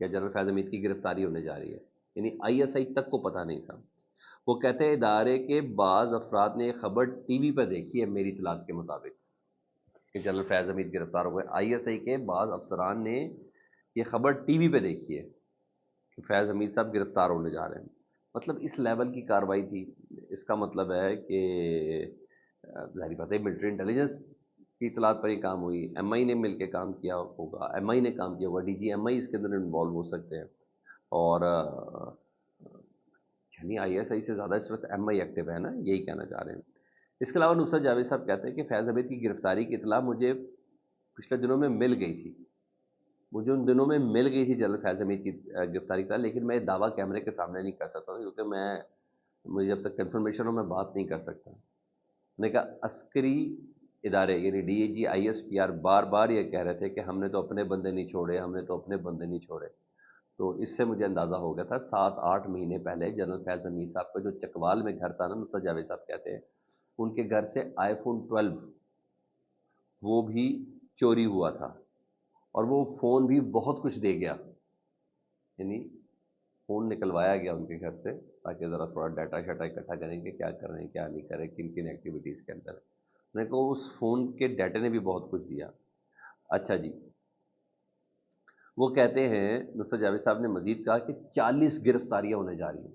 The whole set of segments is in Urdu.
کہ جنرل فیض حمید کی گرفتاری ہونے جا رہی ہے، یعنی ISI تک کو پتہ نہیں تھا۔ وہ کہتے ہیں ادارے کے بعض افراد نے یہ خبر ٹی وی پہ دیکھی ہے میری اطلاعات کے مطابق کہ جنرل فیض حمید گرفتار ہو گئے۔ ISI کے بعض افسران نے یہ خبر ٹی وی پہ دیکھی ہے کہ فیض حمید صاحب گرفتار ہونے جا رہے ہیں۔ مطلب اس لیول کی کارروائی تھی۔ اس کا مطلب ہے کہ ظاہری بات ہے ملٹری انٹیلیجنس کی اطلاعات پر ہی کام ہوئی، MI نے مل کے کام کیا ہوگا، MI نے کام کیا ہوگا، DG MI اس کے اندر انوالو ہو سکتے ہیں، اور یعنی ISI سے زیادہ اس وقت MI ایکٹیو ہے نا، یہی کہنا چاہ رہے ہیں۔ اس کے علاوہ نصرت جاوید صاحب کہتے ہیں کہ فیض حمید کی گرفتاری کی اطلاع مجھے پچھلے دنوں میں مل گئی تھی، مجھے ان دنوں میں مل گئی تھی جنرل فیض حمید کی گرفتاری کا، لیکن میں دعویٰ کیمرے کے سامنے نہیں کر سکتا کیونکہ مجھے جب تک کنفرمیشن ہو میں بات نہیں کر سکتا۔ میں نے کہا عسکری ادارے یعنی DIG ISPR بار بار یہ کہہ رہے تھے کہ ہم نے تو اپنے بندے نہیں چھوڑے، ہم نے تو اپنے بندے نہیں چھوڑے، تو اس سے مجھے اندازہ ہو گیا تھا 7-8 مہینے پہلے جنرل فیض حمید صاحب کا جو چکوال میں گھر تھا نا، نصرت جاوید صاحب کہتے ہیں ان کے گھر سے iPhone 12 وہ بھی چوری ہوا تھا، اور وہ فون بھی بہت کچھ دے گیا، یعنی فون نکلوایا گیا ان کے گھر سے تاکہ ذرا تھوڑا ڈیٹا شیٹا اکٹھا کریں کہ کیا کر رہے ہیں کیا نہیں کر رہے، کن کن ایکٹیویٹیز کے اندر۔ میں نے کہا اس فون کے ڈیٹا نے بھی بہت کچھ دیا۔ اچھا جی، وہ کہتے ہیں نصرت جاوید صاحب نے مزید کہا کہ 40 گرفتاریاں ہونے جا رہی ہیں،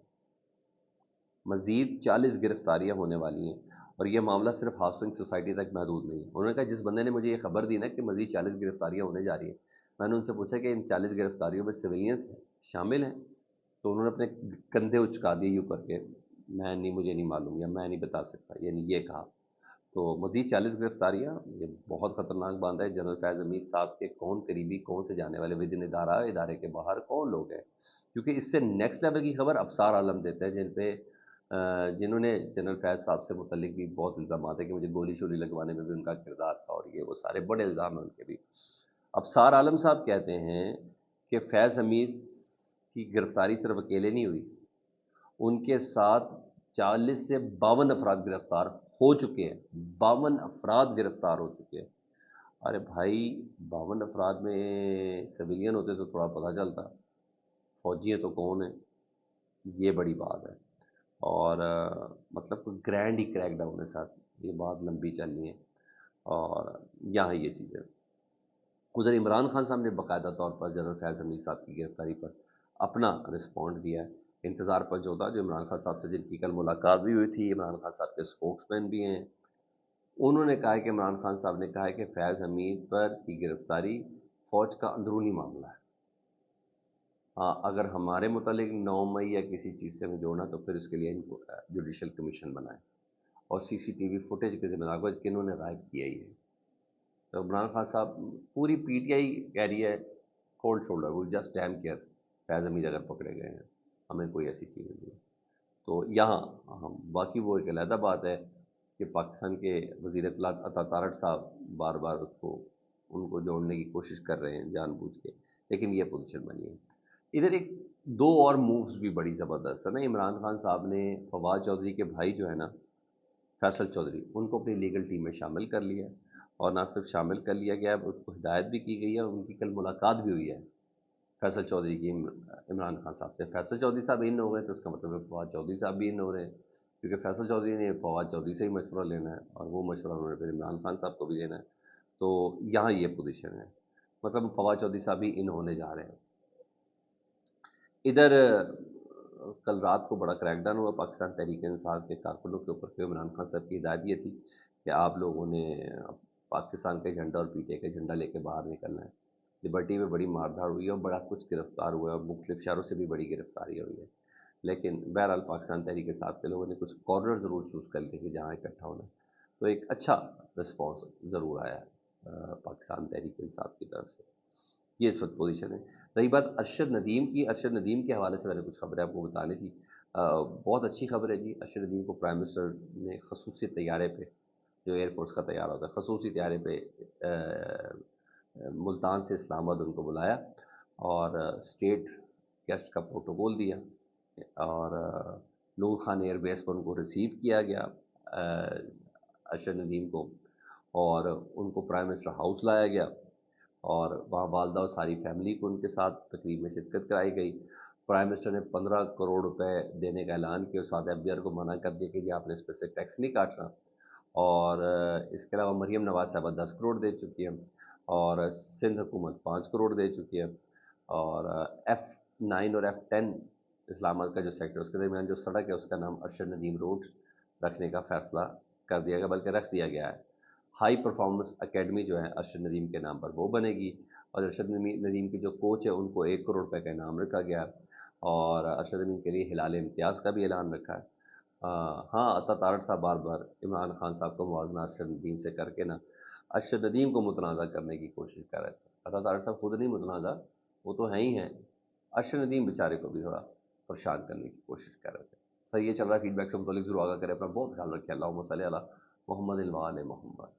مزید 40 گرفتاریاں ہونے والی ہیں، اور یہ معاملہ صرف ہاؤسنگ سوسائٹی تک محدود نہیں ہے۔ انہوں نے کہا جس بندے نے مجھے یہ خبر دی نا کہ مزید 40 گرفتاریاں ہونے جا رہی ہیں، میں نے ان سے پوچھا کہ ان 40 گرفتاریوں میں سویلینس شامل ہیں؟ تو انہوں نے اپنے کندھے اچکا دیے یوں کر کے، مجھے نہیں معلوم یا میں نہیں بتا سکتا، یعنی یہ کہا۔ تو مزید 40 گرفتاریاں، یہ بہت خطرناک بات ہے۔ جنرل فیض حمید صاحب کے کون قریبی، کون سے جانے والے ودن ادارہ، ادارے کے باہر کون لوگ ہیں، کیونکہ اس سے نیکسٹ لیول کی خبر ابصار عالم دیتے ہیں جنہوں نے جنرل فیض صاحب سے متعلق بھی بہت الزامات ہیں کہ مجھے گولی شولی لگوانے میں بھی ان کا کردار تھا، اور یہ وہ سارے بڑے الزام ہیں ان کے بھی۔ ابصار عالم صاحب کہتے ہیں کہ فیض حمید کی گرفتاری صرف اکیلے نہیں ہوئی، ان کے ساتھ 40 سے 52 افراد گرفتار ہو چکے ہیں، 52 افراد گرفتار ہو چکے ہیں۔ ارے بھائی 52 افراد میں سویلین ہوتے تو تھوڑا پتہ چلتا، فوجی ہیں تو کون ہیں، یہ بڑی بات ہے۔ اور مطلب کوئی گرینڈ ہی کریک ڈاؤن ہے ساتھ، یہ بات لمبی چلنی ہے، اور یہاں یہ چیزیں۔ ادھر عمران خان صاحب نے باقاعدہ طور پر جنرل فیض حمید صاحب کی گرفتاری پر اپنا رسپونڈ دیا ہے۔ انتظار پر جو تھا، جو عمران خان صاحب سے جن کی کل ملاقات بھی ہوئی تھی، عمران خان صاحب کے اسپوکس مین بھی ہیں، انہوں نے کہا ہے کہ عمران خان صاحب نے کہا ہے کہ فیض حمید پر کی گرفتاری فوج کا اندرونی معاملہ ہے۔ ہاں، اگر ہمارے متعلق 9 مئی یا کسی چیز سے ہمیں جوڑنا تو پھر اس کے لیے ان کو جوڈیشل کمیشن بنائیں، اور CCTV فوٹیج کے ذمہ دار کو کنہوں نے غائب کیا ہی ہے۔ تو عمران خان صاحب، پوری PTI کہہ رہی ہے کولڈ شولڈر، وہ جسٹ ڈیم کیئر، فیض حمید اگر پکڑے گئے ہیں ہمیں کوئی ایسی چیز نہیں ہے۔ تو یہاں ہم باقی وہ ایک علیحدہ بات ہے کہ پاکستان کے وزیر اطلاعات عطا تارڑ صاحب بار بار ان کو جوڑنے کی کوشش کر رہے ہیں جان بوجھ کے، لیکن یہ پوزیشن بنی ہے۔ ادھر ایک دو اور مووز بھی بڑی زبردست ہے نا، عمران خان صاحب نے فواد چودھری کے بھائی جو ہے نا فیصل چودھری، ان کو اپنی لیگل ٹیم میں شامل کر لیا، اور نہ صرف شامل کر لیا گیا ہے، اس کو ہدایت بھی کی گئی ہے، اور ان کی کل ملاقات بھی ہوئی ہے فیصل چودھری کی عمران خان صاحب سے۔ فیصل چودھری صاحب ان ہو گئے تو اس کا مطلب ہے فواد چودھری صاحب بھی ان ہو رہے ہیں، کیونکہ فیصل چودھری نے فواد چودھری سے ہی مشورہ لینا ہے، اور وہ مشورہ انہوں نے پھر عمران خان صاحب کو بھی دینا ہے۔ تو یہاں یہ پوزیشن ہے، مطلب فواد چودھری صاحب بھی ان ہونے جا رہے ہیں۔ ادھر کل رات کو بڑا کریک ڈاؤن ہوا پاکستان تحریک انصاف کے کارکنوں کے اوپر، کہ عمران خان صاحب کی ہدایت یہ تھی کہ آپ لوگوں نے پاکستان کا جھنڈا اور PTI کا جھنڈا لے کے باہر نکلنا ہے۔ لبرٹی میں بڑی مار دھاڑ ہوئی ہے، اور بڑا کچھ گرفتار ہوا ہے، اور مختلف شہروں سے بھی بڑی گرفتاریاں ہوئی ہیں، لیکن بہرحال پاکستان تحریک انصاف کے لوگوں نے کچھ کارنر ضرور چوز کر لیے کہ جہاں اکٹھا ہونا ہے، تو ایک اچھا رسپانس ضرور آیا ہے پاکستان تحریک انصاف کی طرف سے۔ یہ اس وقت پوزیشن ہے۔ رہی بات ارشد ندیم کی، ارشد ندیم کے حوالے سے میں نے کچھ خبریں آپ کو بتانی تھی۔ بہت اچھی خبر ہے جی، ارشد ندیم کو پرائم منسٹر نے خصوصی طیارے پہ، جو ایئر فورس کا طیارہ ہوتا ہے، خصوصی طیارے پہ ملتان سے اسلام آباد ان کو بلایا، اور اسٹیٹ گیسٹ کا پروٹوکول دیا، اور نور خان ایئر بیس پر ان کو ریسیو کیا گیا ارشد ندیم کو، اور ان کو پرائم منسٹر ہاؤس لایا گیا، اور وہاں والدہ اور ساری فیملی کو ان کے ساتھ تقریب میں شرکت کرائی گئی۔ پرائم منسٹر نے 15 کروڑ روپے دینے کا اعلان کیا اور سعد ایف کو منع کر دیا کہ جی آپ نے اس پہ سے ٹیکس نہیں کاٹنا۔ اور اس کے علاوہ مریم نواز صاحبہ 10 کروڑ دے چکی ہیں، اور سندھ حکومت 5 کروڑ دے چکی ہے، اور F9 اور F10 اسلام آباد کا جو سیکٹر اس کے درمیان جو سڑک ہے اس کا نام ارشد ندیم روڈ رکھنے کا فیصلہ کر دیا گیا، بلکہ رکھ دیا گیا ہے۔ ہائی پرفارمنس اکیڈمی جو ہے ارشد ندیم کے نام پر وہ بنے گی، اور ارشد ندیم کے جو کوچ ہے ان کو 1 کروڑ روپے کا انعام رکھا گیا، اور ارشد ندیم کے لیے ہلال امتیاز کا بھی اعلان رکھا ہے۔ ہاں، عطا تارڑ صاحب بار بار عمران خان صاحب کو موازنہ ارشد ندیم سے کر کے نا ارشد ندیم کو متنازع کرنے کی کوشش کر رہے تھے۔ عطا تارڑ صاحب خود نہیں متنازع، وہ تو ہیں ہی ہیں، ارشد ندیم بیچارے کو بھی تھوڑا پریشان کرنے کی کوشش کر رہے تھے۔ صحیح یہ چل رہا ہے، فیڈ بیک سے متعلق ضرور آگاہ کریں، اپنا بہت خیال رکھیں۔ اللہم صلی علی محمد وعلی محمد۔